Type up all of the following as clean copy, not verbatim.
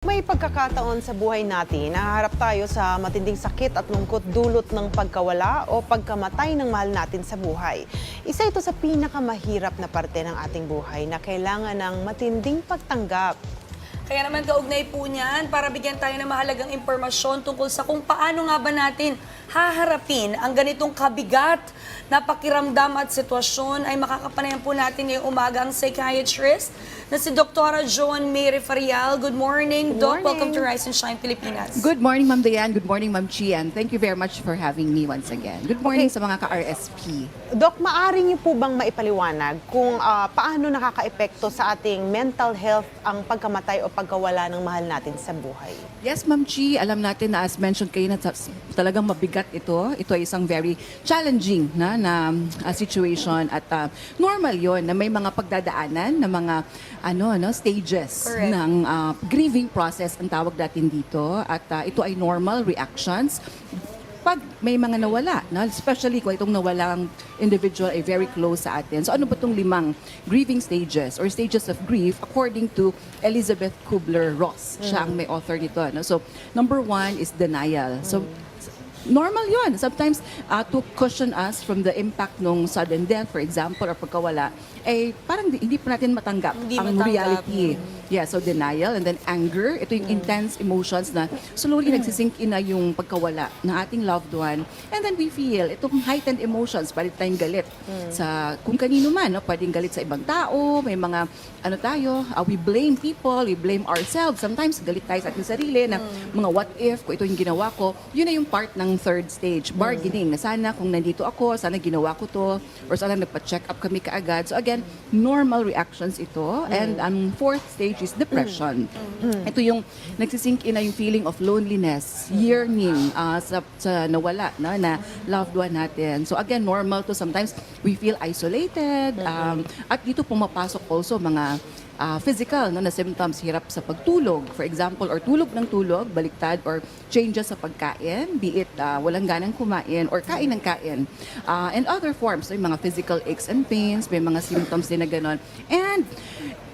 May pagkakataon sa buhay natin, nahaharap tayo sa matinding sakit at lungkot dulot ng pagkawala o pagkamatay ng mahal natin sa buhay. Isa ito sa pinakamahirap na parte ng ating buhay na kailangan ng matinding pagtanggap. Kaya naman kaugnay po niyan para bigyan tayo ng mahalagang impormasyon tungkol sa kung paano nga ba natin haharapin ang ganitong kabigat na pakiramdam at sitwasyon ay makakapanayan po natin ngayong umaga ang psychiatrist na si Dr. Joan May Refarial. Good morning, Doc. Welcome to Rise and Shine Pilipinas. Good morning, Ma'am Dayan. Good morning, Ma'am Chi. And thank you very much for having me once again. Good morning sa mga ka-RSP. Doc, maaari niyo po bang maipaliwanag kung paano nakakaepekto sa ating mental health ang pagkamatay o pagkawala ng mahal natin sa buhay? Yes, Ma'am Chi. Alam natin na as mentioned kayo na talagang mabigat ito. Ito ay isang very challenging na situation at normal yon na may mga pagdadaanan na mga stages Correct. ng grieving process ang tawag natin dito at ito ay normal reactions pag may mga nawala, no? Especially kung itong nawalang individual ay very close sa atin. So ano ba itong 5 grieving stages or stages of grief according to Elizabeth Kubler-Ross? Siya ang may author nito. No? So number 1 is denial. So normal yun. Sometimes to cushion us from the impact ng sudden death, for example, or pagkawala, eh parang hindi pa natin matanggap ang reality. Yeah, so denial and then anger. Ito yung intense emotions na slowly nagsisink in na yung pagkawala ng ating loved one. And then we feel itong heightened emotions, palit tayong galit sa kung kanino man. No? Pwedeng galit sa ibang tao, may mga we blame people, we blame ourselves. Sometimes galit tayo sa ating sarili na mga what if, kung ito yung ginawa ko, yun na yung part ng third stage, bargaining, na sana kung nandito ako, sana ginawa ko to, or sana nagpa-check up kami kaagad. So again, normal reactions ito. And ang fourth stage is depression. Ito yung nagsisink in na yung feeling of loneliness, yearning sa nawala na loved one natin. So again, normal to. Sometimes we feel isolated. At dito pumapasok also mga physical na symptoms, hirap sa pagtulog, for example, or tulog ng tulog, baliktad, or changes sa pagkain, be it walang ganang kumain or kain ng kain. And other forms, so yung mga physical aches and pains, may mga symptoms din na gano'n. And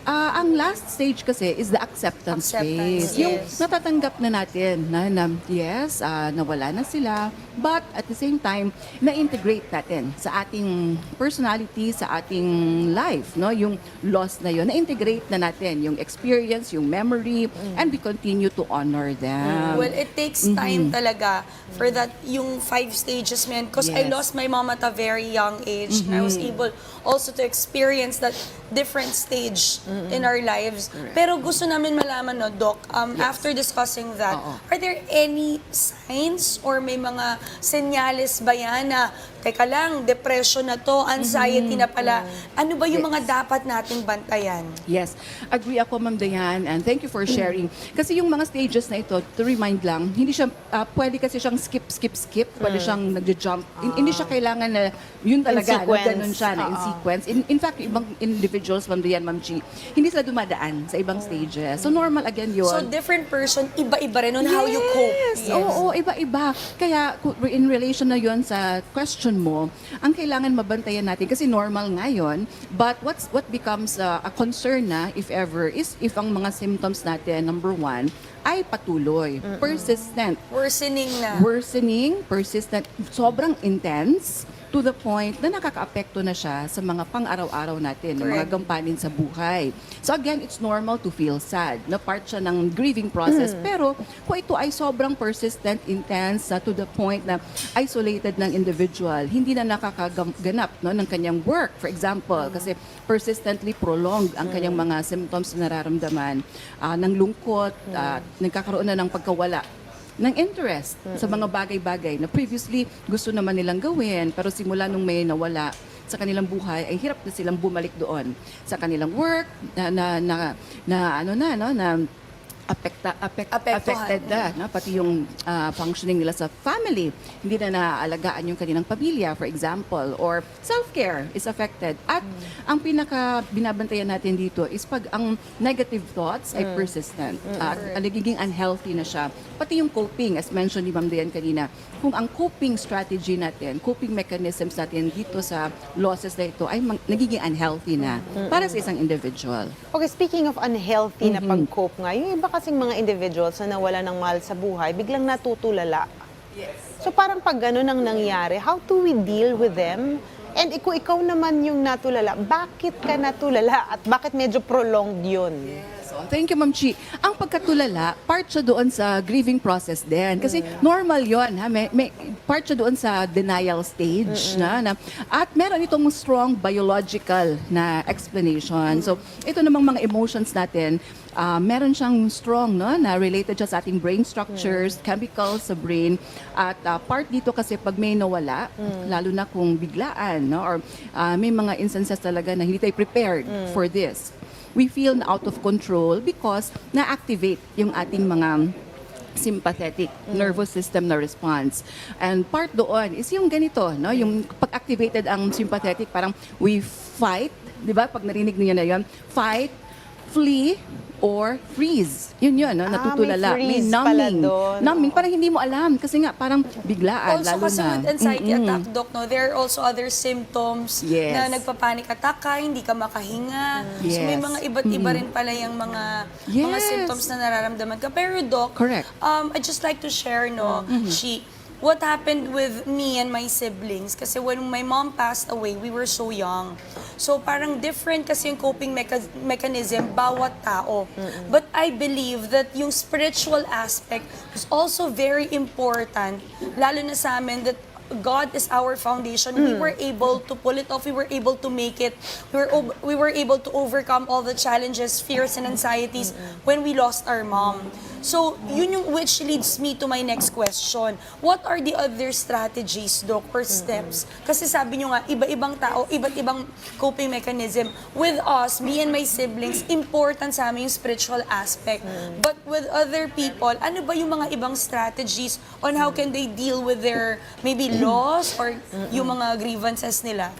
ang last stage kasi is the acceptance phase. Yes. Yung natatanggap na natin na yes, nawala na sila, but at the same time, na-integrate natin sa ating personality, sa ating life, no? Yung loss na yun, na-integrate na natin yung experience, yung memory, and we continue to honor them. Well, it takes time talaga for that, yung 5 stages, man. Because I Yes. lost my mom at a very young age. And I was able also to experience that different stage in our lives. Pero gusto namin malaman, no, Doc, after discussing that, are there any signs or may mga senyales ba yan na, teka lang, depression na to, anxiety na pala, ano ba yung mga dapat nating bantayan? Yes, agree ako, Ma'am Dayan, and thank you for sharing. Kasi yung mga stages na ito, to remind lang, hindi siya, pwede kasi siyang skip, pwede siyang nagja-jump. Hindi siya kailangan na yun talaga, na ganun siya, na in sequence. In fact, ibang individuals, Ma'am Dayan, Ma'am Chi, hindi sila dumadaan sa ibang stages. So normal again yun. So different person, iba-iba rin on how you cope. Yes, oo, iba-iba. Kaya in relation na yun sa question mo, ang kailangan mabantayan natin kasi normal ngayon, but what becomes a concern na if ever is if ang mga symptoms natin, number 1, ay patuloy, persistent. Worsening, persistent, sobrang intense, to the point na nakakaapekto na siya sa mga pang-araw-araw natin, ng mga gampanin sa buhay. So again, it's normal to feel sad, na part siya ng grieving process. Pero kung ito ay sobrang persistent, intense, to the point na isolated ng individual, hindi na nakakaganap ng kanyang work, for example, kasi persistently prolonged ang kanyang mga symptoms na nararamdaman, ng lungkot, nagkakaroon na ng pagkawala ng interest sa mga bagay-bagay na previously gusto naman nilang gawin, pero simula nung may nawala sa kanilang buhay ay hirap na silang bumalik doon sa kanilang work affected na pati yung functioning nila sa family. Hindi na naaalagaan yung kanilang pamilya, for example, or self-care is affected. At ang pinaka binabantayan natin dito is pag ang negative thoughts ay persistent at nagiging unhealthy na siya. Pati yung coping, as mentioned ni Ma'am Dayan kanina, kung ang coping strategy natin, coping mechanisms natin dito sa losses na ito ay nagiging unhealthy na para sa isang individual. Okay, speaking of unhealthy na pag-cope nga, yung iba kasing mga individuals na nawala ng mahal sa buhay, biglang natutulala. So parang pag gano'n ang nangyari, how do we deal with them? And kung ikaw naman yung natulala, bakit ka natulala at bakit medyo prolonged yun? So, thank you, Ma'am Chi. Ang pagkatulala, part siya doon sa grieving process din. Kasi normal yon, ha? May part siya doon sa denial stage na at meron itong strong biological na explanation. So, ito namang mga emotions natin, meron siyang strong, no, na related siya sa ating brain structures, chemicals sa brain. At part dito kasi pag may nawala, lalo na kung biglaan, no, or may mga instances talaga na hindi tayo prepared for this. We feel out of control because na-activate yung ating mga sympathetic nervous system na response. And part doon is yung ganito, no? Yung pag-activated ang sympathetic, parang we fight, di ba? Pag narinig niyo na yun, fight, flee, or freeze. Yun, no? Natutulala. May freeze pala doon. Numbing, parang hindi mo alam. Kasi nga, parang biglaan, Also, lalo kasi na. with anxiety attack, Doc, no, there are also other symptoms Yes. na nagpa-panic attack ka, hindi ka makahinga. So may Yes. mga iba't iba rin pala yung mga Yes. symptoms na nararamdaman ka. Pero Doc, Correct. I just like to share, no, what happened with me and my siblings. Kasi when my mom passed away, we were so young. So parang different kasi yung coping mechanism bawat tao. But I believe that yung spiritual aspect is also very important, lalo na sa amin, that God is our foundation. We were able to pull it off. We were able to make it. We were able to overcome all the challenges, fears, and anxieties when we lost our mom. So, yun yung which leads me to my next question. What are the other strategies, Doc, or steps? Kasi sabi nyo nga, iba-ibang tao, iba't ibang coping mechanism. With us, me and my siblings, important sa amin yung spiritual aspect. But with other people, ano ba yung mga ibang strategies on how can they deal with their maybe loss or yung mga grievances nila?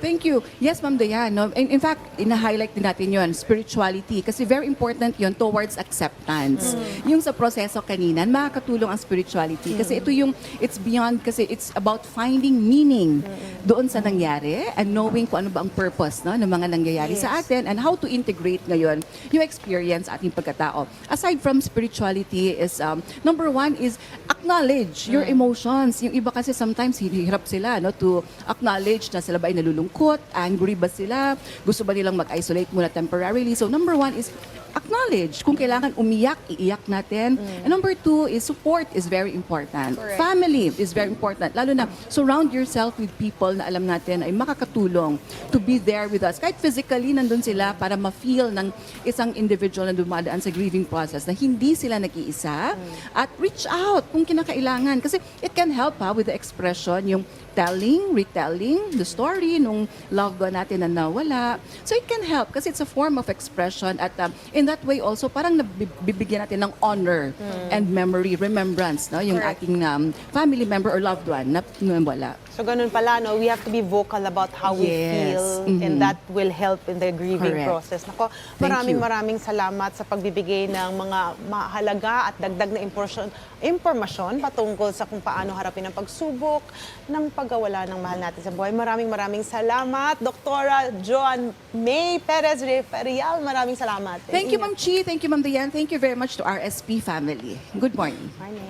Thank you. Yes, Ma'am Dayan. No? In fact, ina-highlight din natin yon, spirituality. Kasi very important yon towards acceptance. Yung sa proseso kanina, makakatulong ang spirituality. Kasi ito yung, it's beyond, kasi it's about finding meaning doon sa nangyari and knowing kung ano ba ang purpose, no, ng mga nangyayari sa atin and how to integrate ngayon yung experience ating pagkatao. Aside from spirituality is, number one is acknowledge your emotions. Yung iba kasi sometimes hirap sila, no, to acknowledge na sila ba ay nalulungkot, angry ba sila, gusto ba nilang mag-isolate muna temporarily. So number one is acknowledge. Kung kailangan umiyak, iiyak natin. And number two is support is very important. Correct. Family is very important. Lalo na surround yourself with people na alam natin ay makakatulong to be there with us. Kahit physically nandun sila para ma-feel ng isang individual na dumadaan sa grieving process na hindi sila nag-iisa at reach out kung kinakailangan. Kasi it can help with the expression, yung telling, retelling the story nung loved one natin na nawala. So it can help kasi it's a form of expression at in that way also parang nabibigyan natin ng honor and memory, remembrance, no, yung Correct. ating family member or loved one na nawala. So ganun pala, no? We have to be vocal about how we Yes. feel and that will help in the grieving Correct. process. Nako, Thank you. maraming salamat sa pagbibigay ng mga mahalaga at dagdag na impormasyon patungkol sa kung paano harapin ang pagsubok ng pagkawala ng mahal natin sa buhay. Maraming salamat, Dr. Joan May Perez Referial. Maraming salamat. Thank you, Ma'am Chi. Thank you, Ma'am Dayan. Thank you very much to RSP family. Good morning. Morning.